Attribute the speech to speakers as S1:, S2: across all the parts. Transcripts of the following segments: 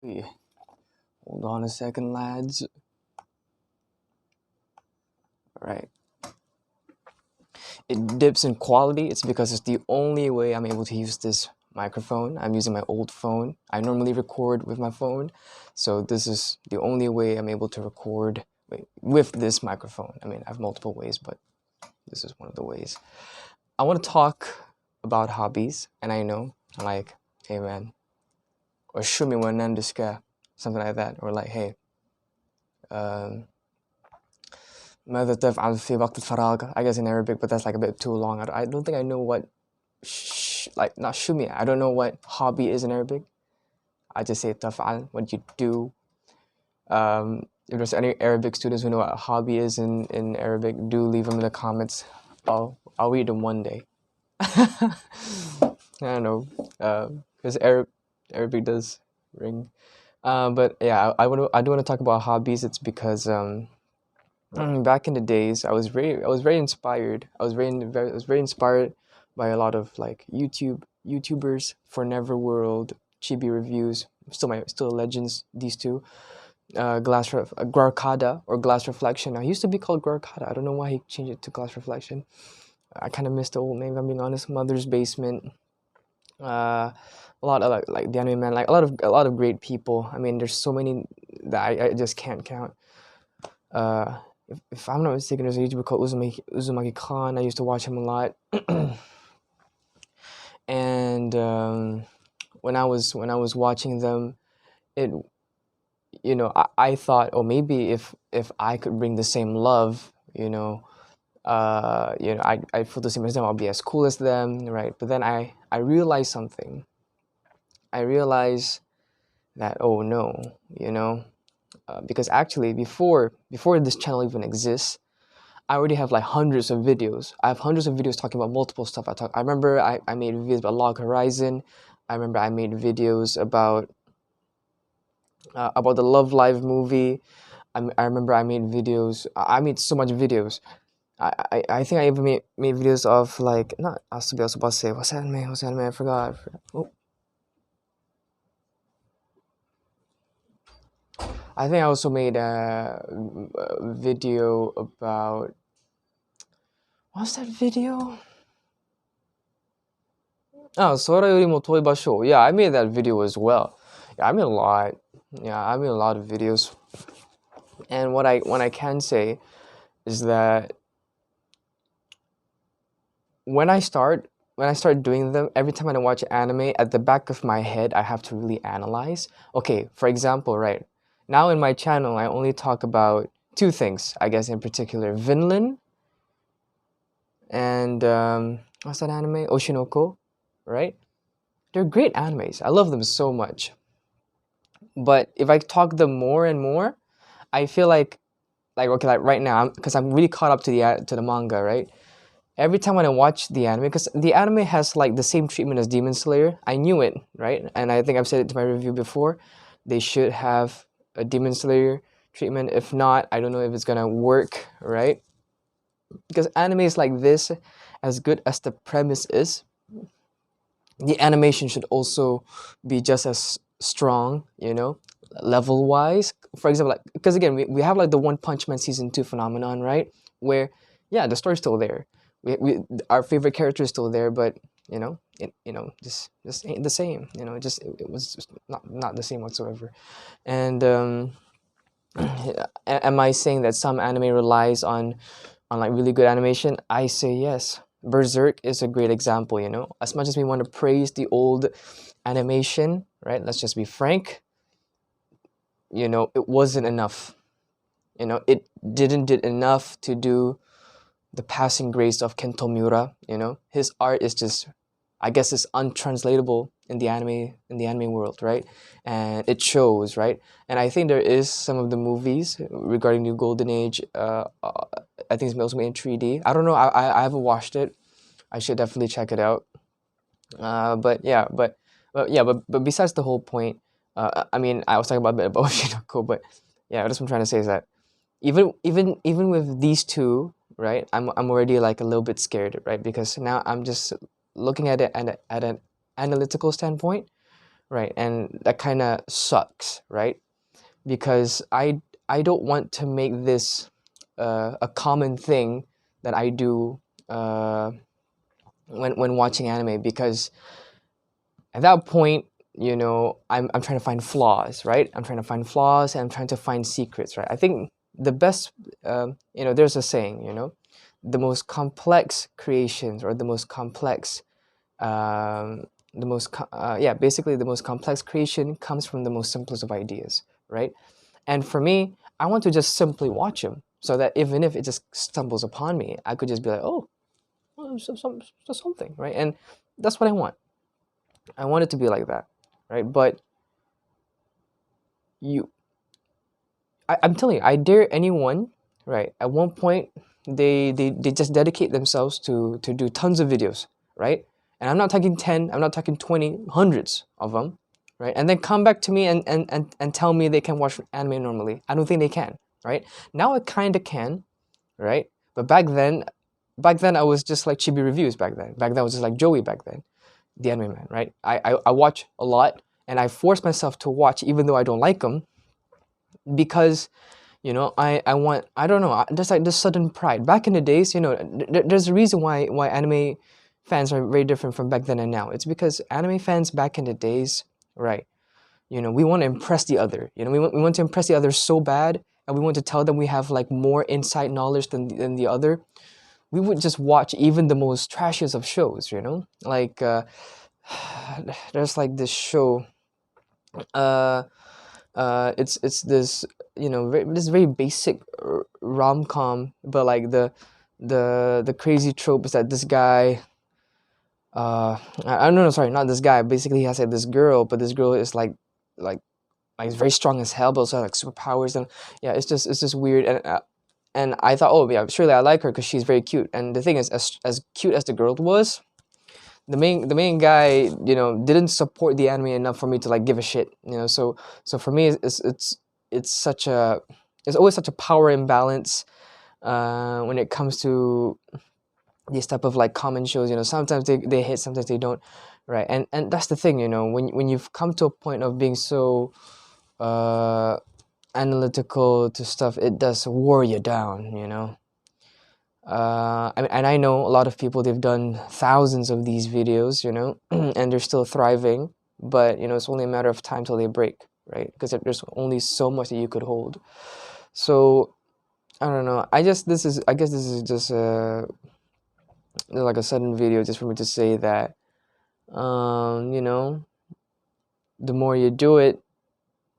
S1: Yeah. Hold on a second, lads. Alright. It dips in quality. It's because it's the only way I'm able to use this microphone. I'm using my old phone. I normally record with my phone. So this is the only way I'm able to record with this microphone. I mean, I have multiple ways, but this is one of the ways. I want to talk about hobbies. And I know, like, hey man, or shumi wa nan desu ka? Something like that. Or like, hey, um, ماذا تفعل في وقت الفراغ? I guess in Arabic, but that's like a bit too long. I don't think I know what, like, not shumi. I don't know what hobby is in Arabic. I just say taf'al, what you do. If there's any Arabic students who know what a hobby is in Arabic, do leave them in the comments. I'll read them one day. I don't know, because Arabic does ring. But yeah, I do want to talk about hobbies. It's because back in the days, I was very inspired. I was very inspired by a lot of like YouTubers for Neverworld, Chibi Reviews, still legends. These two, Guarcada or Glass Reflection. I used to be called Guarcada. I don't know why he changed it to Glass Reflection. I kind of missed the old name. If I'm being honest. Mother's Basement. A lot of like the Anime Man, like a lot of great people. I mean, there's so many that I just can't count. Uh, if I'm not mistaken, there's a YouTuber called Uzumaki Khan. I used to watch him a lot. And when I was watching them, it I thought, oh, maybe if I could bring the same love, I feel the same as them. I'll be as cool as them, right? But then I realized something. I realized that, oh no, because actually before this channel even exists, I already have like hundreds of videos. I have hundreds of videos talking about multiple stuff. I remember I made videos about Log Horizon. I remember I made videos about the Love Live movie. I remember I made videos. I made so much videos. I think I even made videos of like, not Asobi. I was about to say what's anime. I forgot. Oh, I think I also made a video about, what's that video? Oh, Sora Yorimo Toi Basho. Yeah, I made that video as well. Yeah, I made a lot. Yeah, I made a lot of videos. And what I can say is that when I start doing them, every time I watch anime, at the back of my head, I have to really analyze. Okay, for example, right now in my channel, I only talk about two things, I guess, in particular: Vinland and what's that anime? Oshinoko, right? They're great animes. I love them so much. But if I talk them more and more, I feel like okay, like right now, because I'm really caught up to the manga, right? Every time when I watch the anime, because the anime has like the same treatment as Demon Slayer, I knew it, right? And I think I've said it to my review before. They should have a Demon Slayer treatment. If not, I don't know if it's gonna work, right? Because anime is like this, as good as the premise is, the animation should also be just as strong, level wise. For example, like, because again, we have like the One Punch Man season 2 phenomenon, right? Where, yeah, the story's still there. Our favorite character is still there, but just ain't the same. It was just not the same whatsoever. And am I saying that some anime relies on like really good animation? I say yes. Berserk is a great example. As much as we want to praise the old animation, right? Let's just be frank. It wasn't enough. It didn't did enough to do the passing grace of Kento Miura. His art is just, I guess, it's untranslatable in the anime world, right? And it shows, right? And I think there is some of the movies regarding the Golden Age. I think it's mostly in 3D. I don't know. I haven't watched it. I should definitely check it out. But yeah, but besides the whole point, I mean, I was talking about a bit about Shinoko, but yeah, what I'm trying to say is that even with these two, right? I'm already like a little bit scared, right? Because now I'm just looking at it at an analytical standpoint, right? And that kind of sucks, right? Because I don't want to make this a common thing that I do when watching anime, because at that point, you know, I'm trying to find flaws, right? I'm trying to find flaws, and I'm trying to find secrets, right? I think the best, you know, there's a saying, you know, the most complex creations, or the most complex, yeah, basically the most complex creation comes from the most simplest of ideas, right? And for me, I want to just simply watch them, so that even if it just stumbles upon me, I could just be like, oh, well, something, right? And that's what I want. I want it to be like that, right? But you, I'm telling you, I dare anyone, right? At one point, they just dedicate themselves to do tons of videos, right? And I'm not talking 10, I'm not talking 20, hundreds of them, right? And then come back to me and tell me they can watch anime normally. I don't think they can, right? Now I kind of can, right? But back then I was just like Chibi Reviews back then. Back then I was just like Joey back then, the Anime Man, right? I watch a lot, and I force myself to watch even though I don't like them, because you know, I want, I don't know, there's like this sudden pride. Back in the days, you know, there's a reason why anime fans are very different from back then and now. It's because anime fans back in the days, right? You know, we want to impress the other. You know, we want to impress the other so bad, and we want to tell them we have like more inside knowledge than the other. We would just watch even the most trashiest of shows. You know, like there's like this show. Uh, it's this, you know, this very basic rom com, but like the crazy trope is that this guy, I don't know, sorry, not this guy. Basically, he has like this girl, but this girl is like like very strong as hell, but also like superpowers, and yeah, it's just weird. And I thought, oh yeah, surely I like her because she's very cute. And the thing is, as cute as the girl was, the main guy, you know, didn't support the anime enough for me to like give a shit, you know. So for me, it's such a, it's always such a power imbalance when it comes to these type of like common shows. You know, sometimes they hit, sometimes they don't, right? And that's the thing, you know, when you've come to a point of being so uh analytical to stuff, it does wear you down, you know. I mean, and I know a lot of people, they've done thousands of these videos, you know, and they're still thriving, but you know, it's only a matter of time till they break, right? Because there's only so much that you could hold. So I don't know. I guess this is just like a sudden video just for me to say that, you know, the more you do it,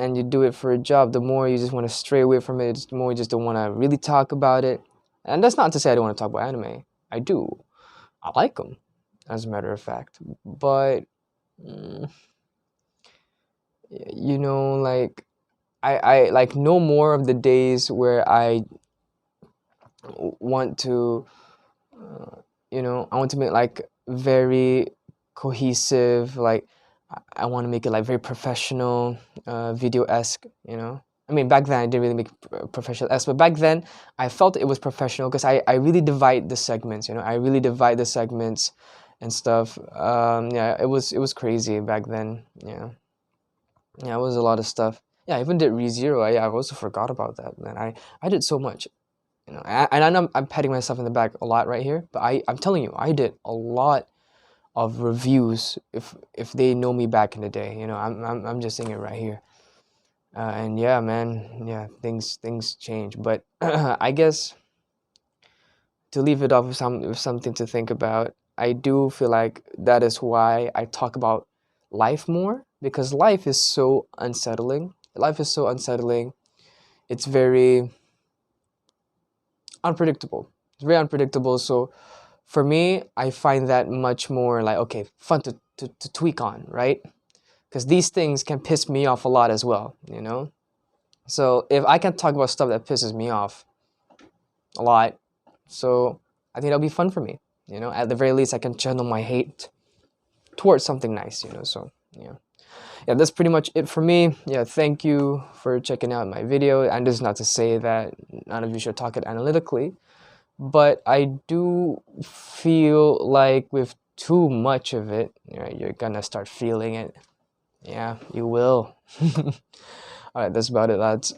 S1: and you do it for a job, the more you just want to stray away from it. The more you just don't want to really talk about it. And that's not to say I don't want to talk about anime. I do. I like them, as a matter of fact. But mm, you know, like I like no more of the days where I want to, you know, I want to make like very cohesive, like I want to make it like very professional, video-esque, you know. I mean, back then I didn't really make professional-esque, but back then I felt it was professional because I really divide the segments, you know. I really divide the segments and stuff. Yeah, it was crazy back then. Yeah, yeah, it was a lot of stuff. Yeah, I even did ReZero. I also forgot about that, man. I did so much, you know. And I know I'm patting myself in the back a lot right here, but I'm telling you, I did a lot of reviews. If they know me back in the day, you know, I'm just saying it right here. And yeah, man, yeah, things change. But I guess to leave it off with something to think about, I do feel like that is why I talk about life more, because life is so unsettling. Life is so unsettling. It's very unpredictable. It's very unpredictable. So for me, I find that much more like, okay, fun to tweak on, right? Because these things can piss me off a lot as well, you know. So if I can talk about stuff that pisses me off a lot, so I think that'll be fun for me, you know. At the very least, I can channel my hate towards something nice, you know. So yeah, yeah, that's pretty much it for me. Yeah, thank you for checking out my video. And this is not to say that none of you should talk it analytically, but I do feel like with too much of it, right, you're gonna start feeling it. Yeah, you will. All right, that's about it, lads.